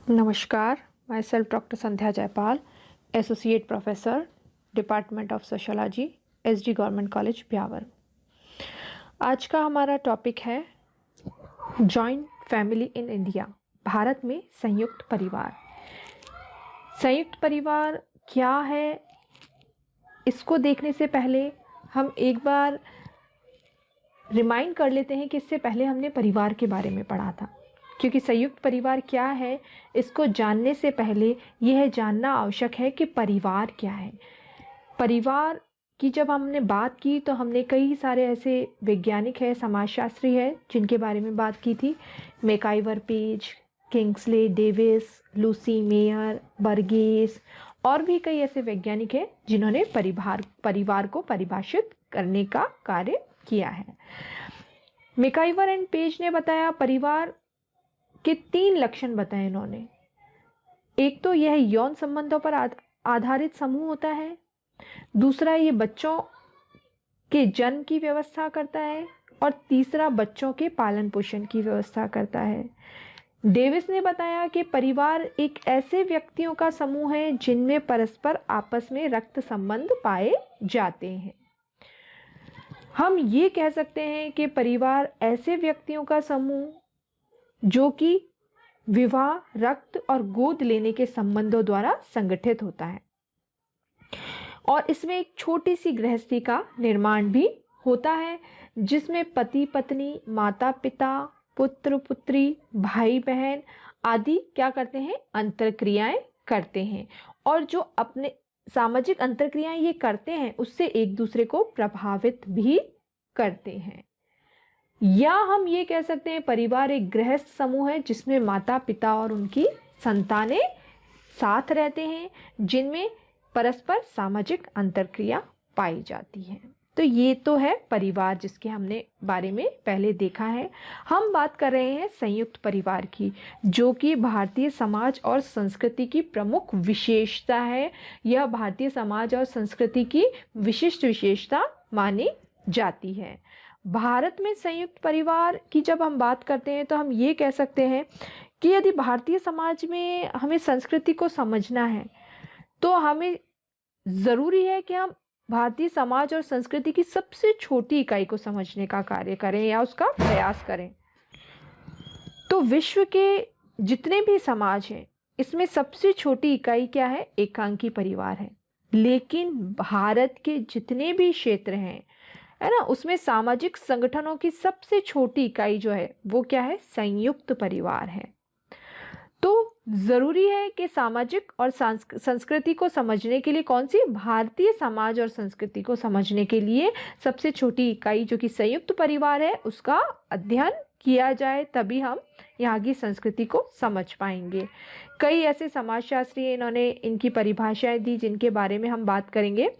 नमस्कार, my self doctor Sandhya Jaipal, associate professor, department of sociology, SD government college Beawar. आज का हमारा टॉपिक है joint family in India, Bharat में संयुक्त परिवार। संयुक्त परिवार क्या है, इसको देखने से पहले हम एक बार रिमाइंड कर लेते हैं कि इससे पहले हमने परिवार के बारे में पढ़ा था, क्योंकि संयुक्त परिवार क्या है इसको जानने से पहले यह जानना आवश्यक है कि परिवार क्या है। परिवार की जब हमने बात की तो हमने कई सारे ऐसे वैज्ञानिक हैं, समाजशास्त्री हैं जिनके बारे में बात की थी। MacIver Page, Kingsley Davis, Lucy Mair, Burgess और भी कई ऐसे वैज्ञानिक हैं जिन्होंने परिवार को परिभाषित करने का कार्य किया है। मैकआइवर एंड पेज ने बताया परिवार के 3 लक्षण बताए इन्होंने। एक तो यह यौन संबंधों पर आधारित समूह होता है, दूसरा ये बच्चों के जन्म की व्यवस्था करता है और तीसरा बच्चों के पालन पोषण की व्यवस्था करता है। डेविस ने बताया कि परिवार एक ऐसे व्यक्तियों का समूह है जिनमें परस्पर आपस में रक्त संबंध पाए जाते हैं। हम ये कह सकते हैं कि परिवार ऐसे व्यक्तियों का समूह जो कि विवाह, रक्त और गोद लेने के संबंधों द्वारा संगठित होता है और इसमें एक छोटी सी गृहस्थी का निर्माण भी होता है जिसमें पति पत्नी, माता पिता, पुत्र पुत्री, भाई बहन आदि क्या करते हैं, अंतरक्रियाएं करते हैं और जो अपने सामाजिक अंतरक्रियाएं ये करते हैं उससे एक दूसरे को प्रभावित भी करते हैं। या हम ये कह सकते हैं परिवार एक गृहस्थ समूह है जिसमें माता पिता और उनकी संतानें साथ रहते हैं, जिनमें परस्पर सामाजिक अंतरक्रिया पाई जाती है। तो ये तो है परिवार जिसके हमने बारे में पहले देखा है। हम बात कर रहे हैं संयुक्त परिवार की, जो कि भारतीय समाज और संस्कृति की प्रमुख विशेषता है। यह भारतीय समाज और संस्कृति की विशिष्ट विशेषता मानी जाती है। भारत में संयुक्त परिवार की जब हम बात करते हैं तो हम ये कह सकते हैं कि यदि भारतीय समाज में हमें संस्कृति को समझना है तो हमें ज़रूरी है कि हम भारतीय समाज और संस्कृति की सबसे छोटी इकाई को समझने का कार्य करें या उसका प्रयास करें। तो विश्व के जितने भी समाज हैं इसमें सबसे छोटी इकाई क्या है, एकांकी परिवार है। लेकिन भारत के जितने भी क्षेत्र हैं है ना, उसमें सामाजिक संगठनों की सबसे छोटी इकाई जो है वो क्या है, संयुक्त परिवार है। तो जरूरी है कि सामाजिक और संस्कृति को समझने के लिए कौन सी, भारतीय समाज और संस्कृति को समझने के लिए सबसे छोटी इकाई जो कि संयुक्त परिवार है उसका अध्ययन किया जाए, तभी हम यहाँ की संस्कृति को समझ पाएंगे। कई ऐसे समाजशास्त्री इन्होंने इनकी परिभाषाएं दी जिनके बारे में हम बात करेंगे।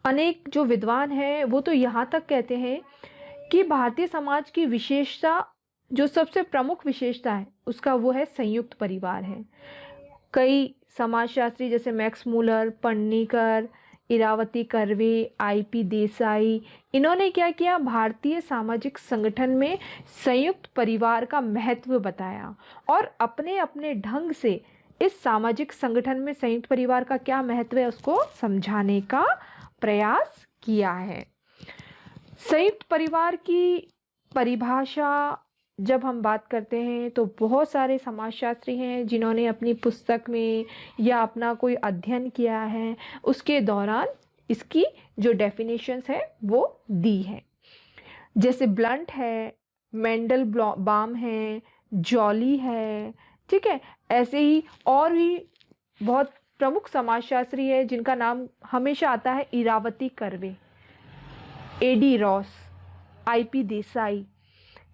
अनेक जो विद्वान हैं वो तो यहाँ तक कहते हैं कि भारतीय समाज की विशेषता, जो सबसे प्रमुख विशेषता है उसका वो है संयुक्त परिवार है। कई समाजशास्त्री जैसे Max Muller, Panikkar, Iravati curve, IP Desai, इन्होंने क्या किया, भारतीय सामाजिक संगठन में संयुक्त परिवार का महत्व बताया और अपने अपने ढंग से इस सामाजिक संगठन में संयुक्त परिवार का क्या महत्व है उसको समझाने का प्रयास किया है। संयुक्त परिवार की परिभाषा जब हम बात करते हैं तो बहुत सारे समाजशास्त्री हैं जिन्होंने अपनी पुस्तक में या अपना कोई अध्ययन किया है उसके दौरान इसकी जो डेफिनेशंस है वो दी है। जैसे ब्लंट है, मेंडल बाम है, जॉली है, ठीक है। ऐसे ही और भी बहुत प्रमुख समाजशास्त्री है जिनका नाम हमेशा आता है, Iravati curve, AD Ross, IP Desai.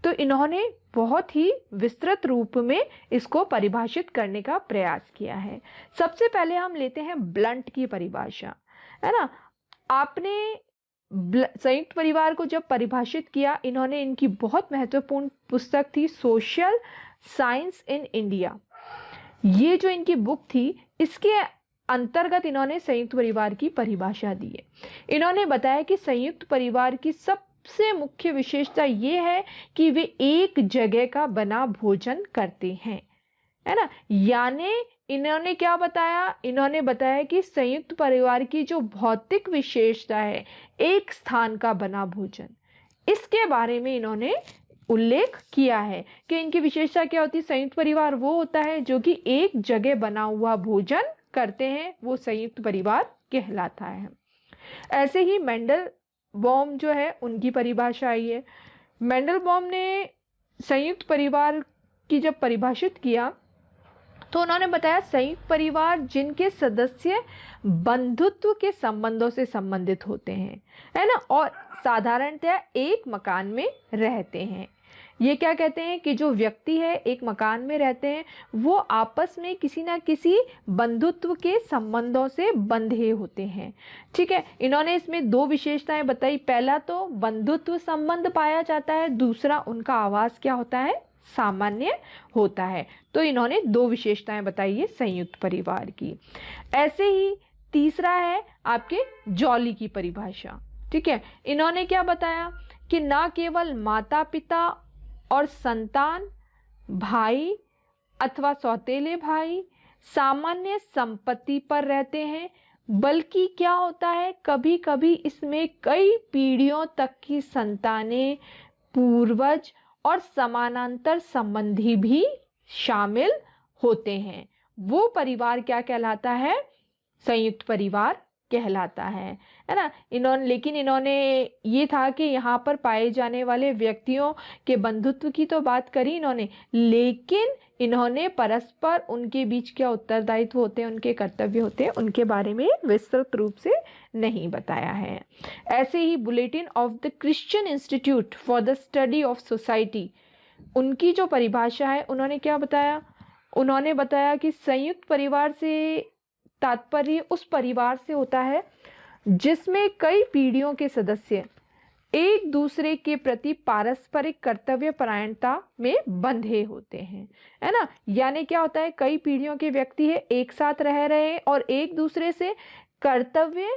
तो इन्होंने बहुत ही विस्तृत रूप में इसको परिभाषित करने का प्रयास किया है। सबसे पहले हम लेते हैं ब्लंट की परिभाषा, है ना। आपने संयुक्त परिवार को जब परिभाषित किया, इन्होंने इनकी बहुत महत्वपूर्ण पुस्तक थी सोशल साइंस इन इंडिया। ये जो इनकी बुक थी इसके अंतर्गत इन्होंने संयुक्त परिवार की परिभाषा दी है। इन्होंने बताया कि संयुक्त परिवार की सबसे मुख्य विशेषता ये है कि वे एक जगह का बना भोजन करते हैं। है ना। यानी इन्होंने क्या बताया, इन्होंने बताया कि संयुक्त परिवार की जो भौतिक विशेषता है, एक स्थान का बना भोजन, इसके बारे में इन्होंने उल्लेख किया है कि इनकी विशेषता क्या होती है। संयुक्त परिवार वो होता है जो कि एक जगह बना हुआ भोजन करते हैं, वो संयुक्त परिवार कहलाता है। ऐसे ही मेंडल बॉम जो है उनकी परिभाषा आई है। मेंडल बॉम ने संयुक्त परिवार की जब परिभाषित किया तो उन्होंने बताया संयुक्त परिवार जिनके सदस्य बंधुत्व के संबंधों से संबंधित होते हैं, है ना, और साधारणतः एक मकान में रहते हैं। ये क्या कहते हैं कि जो व्यक्ति है एक मकान में रहते हैं, वो आपस में किसी ना किसी बंधुत्व के संबंधों से बंधे होते हैं। ठीक है, इन्होंने इसमें दो विशेषताएं बताई। पहला तो बंधुत्व संबंध पाया जाता है, दूसरा उनका आवास क्या होता है, सामान्य होता है। तो इन्होंने दो विशेषताएं बताई है संयुक्त परिवार की। ऐसे ही तीसरा है आपके जॉली की परिभाषा। ठीक है, इन्होंने क्या बताया कि ना केवल माता पिता और संतान, भाई अथवा सौतेले भाई सामान्य संपत्ति पर रहते हैं, बल्कि क्या होता है, कभी कभी इसमें कई पीढ़ियों तक की संतानें, पूर्वज और समानांतर संबंधी भी शामिल होते हैं। वो परिवार क्या कहलाता है, संयुक्त परिवार कहलाता है ना। इन्होंने ये था कि यहाँ पर पाए जाने वाले व्यक्तियों के बंधुत्व की तो बात करी इन्होंने, लेकिन इन्होंने परस्पर उनके बीच क्या उत्तरदायित्व होते हैं, उनके कर्तव्य होते हैं, उनके बारे में विस्तृत रूप से नहीं बताया है। ऐसे ही Bulletin of the Christian Institute for the Study of Society, उनकी जो परिभाषा है, उन्होंने क्या बताया, उन्होंने बताया कि संयुक्त परिवार से तात्पर्य उस परिवार से होता है जिसमें कई पीढ़ियों के सदस्य एक दूसरे के प्रति पारस्परिक कर्तव्य परायणता में बंधे होते हैं, है ना। यानी क्या होता है, कई पीढ़ियों के व्यक्ति है एक साथ रह रहे हैं और एक दूसरे से कर्तव्य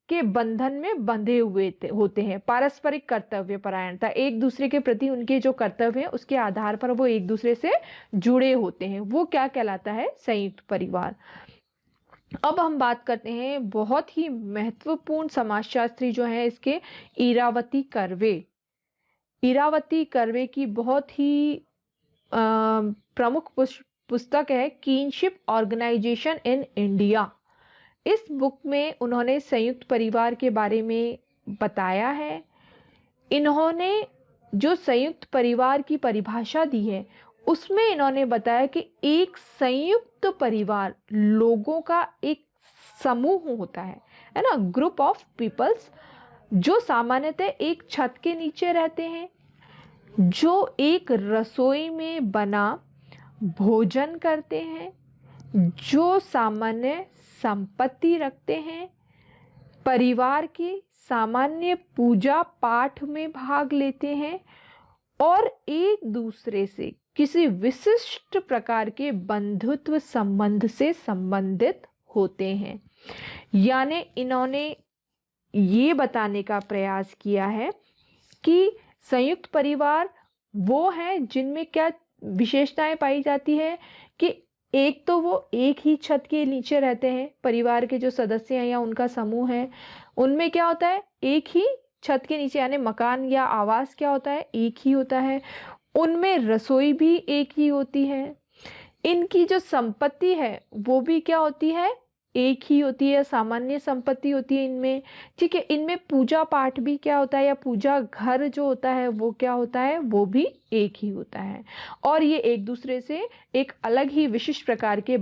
के बंधन में बंधे हुए होते हैं। पारस्परिक कर्तव्य परायणता, एक दूसरे के प्रति उनके जो कर्तव्य हैं उसके आधार पर वो एक दूसरे से जुड़े होते हैं, वो क्या कहलाता है, संयुक्त परिवार। अब हम बात करते हैं बहुत ही महत्वपूर्ण समाजशास्त्री जो है इसके, इरावती कर्वे। इरावती कर्वे की बहुत ही प्रमुख पुस्तक है किनशिप ऑर्गेनाइजेशन इन इंडिया। इस बुक में उन्होंने संयुक्त परिवार के बारे में बताया है। इन्होंने जो संयुक्त परिवार की परिभाषा दी है उसमें इन्होंने बताया कि एक संयुक्त परिवार लोगों का एक समूह होता है ना, ग्रुप ऑफ पीपल्स, जो सामान्यतः एक छत के नीचे रहते हैं, जो एक रसोई में बना भोजन करते हैं, जो सामान्य संपत्ति रखते हैं, परिवार के सामान्य पूजा पाठ में भाग लेते हैं और एक दूसरे से किसी विशिष्ट प्रकार के बंधुत्व संबंध से संबंधित होते हैं। यानी इन्होंने ये बताने का प्रयास किया है कि संयुक्त परिवार वो है जिनमें क्या विशेषताएं पाई जाती है कि एक तो वो एक ही छत के नीचे रहते हैं, परिवार के जो सदस्य हैं या उनका समूह है उनमें क्या होता है, एक ही छत के नीचे, यानी मकान या आवास क्या होता है, एक ही होता है। उनमें रसोई भी एक ही होती है। इनकी जो संपत्ति है वो भी क्या होती है, एक ही होती है, सामान्य संपत्ति होती है इनमें। ठीक है, इनमें पूजा पाठ भी क्या होता है या पूजा घर जो होता है वो क्या होता है, वो भी एक ही होता है। और ये एक दूसरे से एक अलग ही विशिष्ट प्रकार के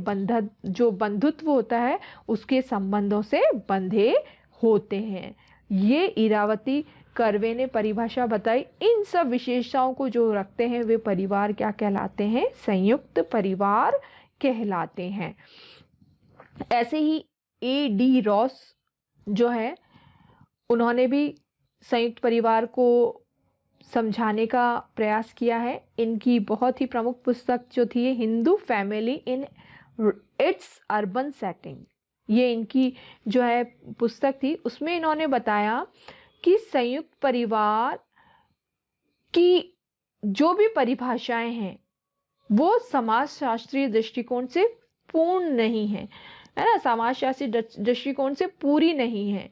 जो बंधुत्व होता है उसके संबंधों से बंधे होते हैं। ये इरावती कर्वे ने परिभाषा बताई। इन सब विशेषताओं को जो रखते हैं वे परिवार क्या कहलाते हैं, संयुक्त परिवार कहलाते हैं। ऐसे ही A.D. रॉस जो है उन्होंने भी संयुक्त परिवार को समझाने का प्रयास किया है। इनकी बहुत ही प्रमुख पुस्तक जो थी Hindu family in its urban setting, ये इनकी जो है पुस्तक थी। उसमें इन्होंने बताया कि संयुक्त परिवार की जो भी परिभाषाएं हैं वो समाजशास्त्रीय दृष्टिकोण से पूर्ण नहीं है ना, समाजशास्त्री दृष्टिकोण से पूरी नहीं है,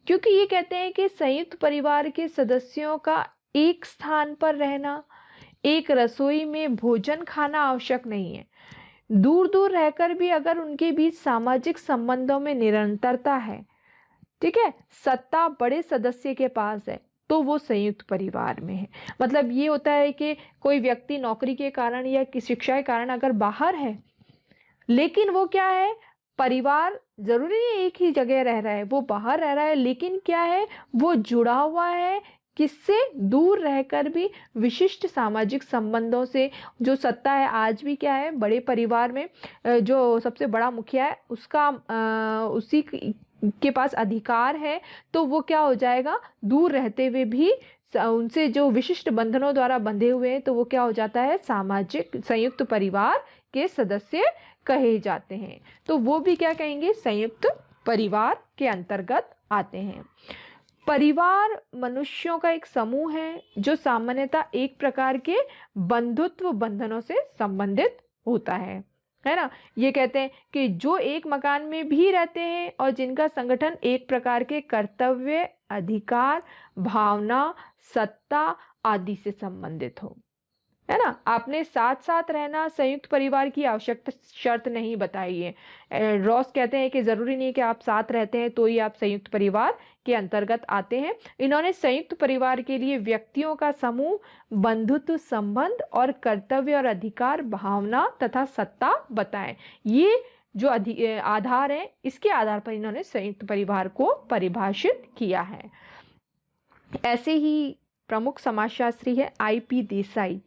क्योंकि ये कहते हैं कि संयुक्त परिवार के सदस्यों का एक स्थान पर रहना, एक रसोई में भोजन खाना आवश्यक नहीं है। दूर दूर रहकर भी अगर उनके बीच सामाजिक संबंधों में निरंतरता है, ठीक है, सत्ता बड़े सदस्य के पास है, तो वो संयुक्त परिवार में है। मतलब ये होता है कि कोई व्यक्ति नौकरी के कारण या शिक्षा के कारण अगर बाहर है, लेकिन वो क्या है, परिवार जरूरी नहीं एक ही जगह रह रहा है, वो बाहर रह रहा है, लेकिन क्या है, वो जुड़ा हुआ है किससे, दूर रहकर भी विशिष्ट सामाजिक संबंधों से। जो सत्ता है आज भी क्या है, बड़े परिवार में जो सबसे बड़ा मुखिया है उसका उसी के पास अधिकार है, तो वो क्या हो जाएगा, दूर रहते हुए भी उनसे जो विशिष्ट बंधनों द्वारा बंधे हुए हैं, तो वो क्या हो जाता है, सामाजिक संयुक्त परिवार के सदस्य कहे जाते हैं। तो वो भी क्या कहेंगे, संयुक्त परिवार के अंतर्गत आते हैं। परिवार मनुष्यों का एक समूह है जो सामान्यतः एक प्रकार के बंधुत्व बंधनों से संबंधित होता है ना। ये कहते हैं कि जो एक मकान में भी रहते हैं और जिनका संगठन एक प्रकार के कर्तव्य, अधिकार, भावना, सत्ता आदि से संबंधित हो, है ना। आपने साथ साथ रहना संयुक्त परिवार की आवश्यक शर्त नहीं बताई है। रॉस कहते हैं कि जरूरी नहीं कि आप साथ रहते हैं तो ही आप संयुक्त परिवार के अंतर्गत आते हैं। इन्होंने संयुक्त परिवार के लिए व्यक्तियों का समूह, बंधुत्व संबंध और कर्तव्य और अधिकार, भावना तथा सत्ता बताएं। ये जो आधार है, इसके आधार पर इन्होंने संयुक्त परिवार को परिभाषित किया है। ऐसे ही प्रमुख समाजशास्त्री है IP देसाई।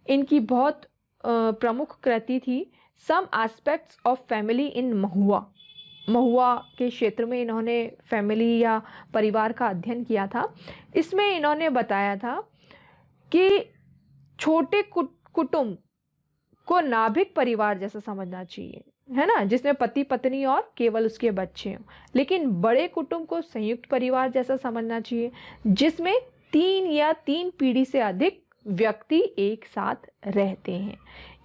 इनकी बहुत प्रमुख कृति थी some aspects of family in महुआ। महुआ के क्षेत्र में इन्होंने फैमिली या परिवार का अध्ययन किया था। इसमें इन्होंने बताया था कि छोटे कुटुंब को नाभिक परिवार जैसा समझना चाहिए, है ना, जिसमें पति पत्नी और केवल उसके बच्चे हों। लेकिन बड़े कुटुंब को संयुक्त परिवार जैसा समझना चाहिए, जिसमें 3 या 3 पीढ़ी से अधिक व्यक्ति एक साथ रहते हैं।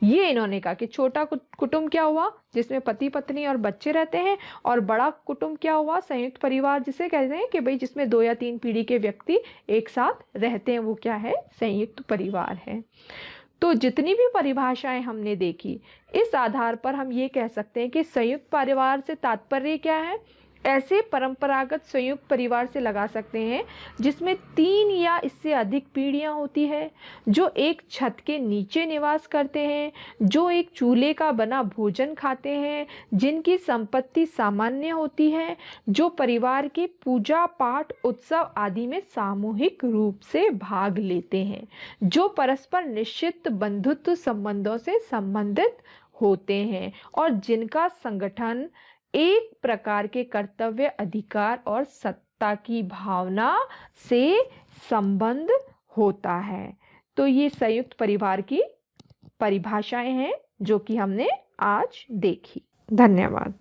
ये इन्होंने कहा कि छोटा कुटुंब क्या हुआ, जिसमें पति पत्नी और बच्चे रहते हैं, और बड़ा कुटुंब क्या हुआ, संयुक्त परिवार जिसे कहते हैं कि भाई जिसमें 2 या 3 पीढ़ी के व्यक्ति एक साथ रहते हैं, वो क्या है, संयुक्त परिवार है। तो जितनी भी परिभाषाएं हमने देखी, इस आधार पर हम ये कह सकते हैं कि संयुक्त परिवार से तात्पर्य क्या है, ऐसे परंपरागत संयुक्त परिवार से लगा सकते हैं जिसमें 3 या इससे अधिक पीढ़ियां होती है, जो एक छत के नीचे निवास करते हैं, जो एक चूल्हे का बना भोजन खाते हैं, जिनकी संपत्ति सामान्य होती है, जो परिवार के पूजा पाठ उत्सव आदि में सामूहिक रूप से भाग लेते हैं, जो परस्पर निश्चित बंधुत्व संबंधों से संबंधित होते हैं, और जिनका संगठन एक प्रकार के कर्तव्य, अधिकार और सत्ता की भावना से संबंध होता है। तो ये संयुक्त परिवार की परिभाषाएं हैं जो कि हमने आज देखी। धन्यवाद।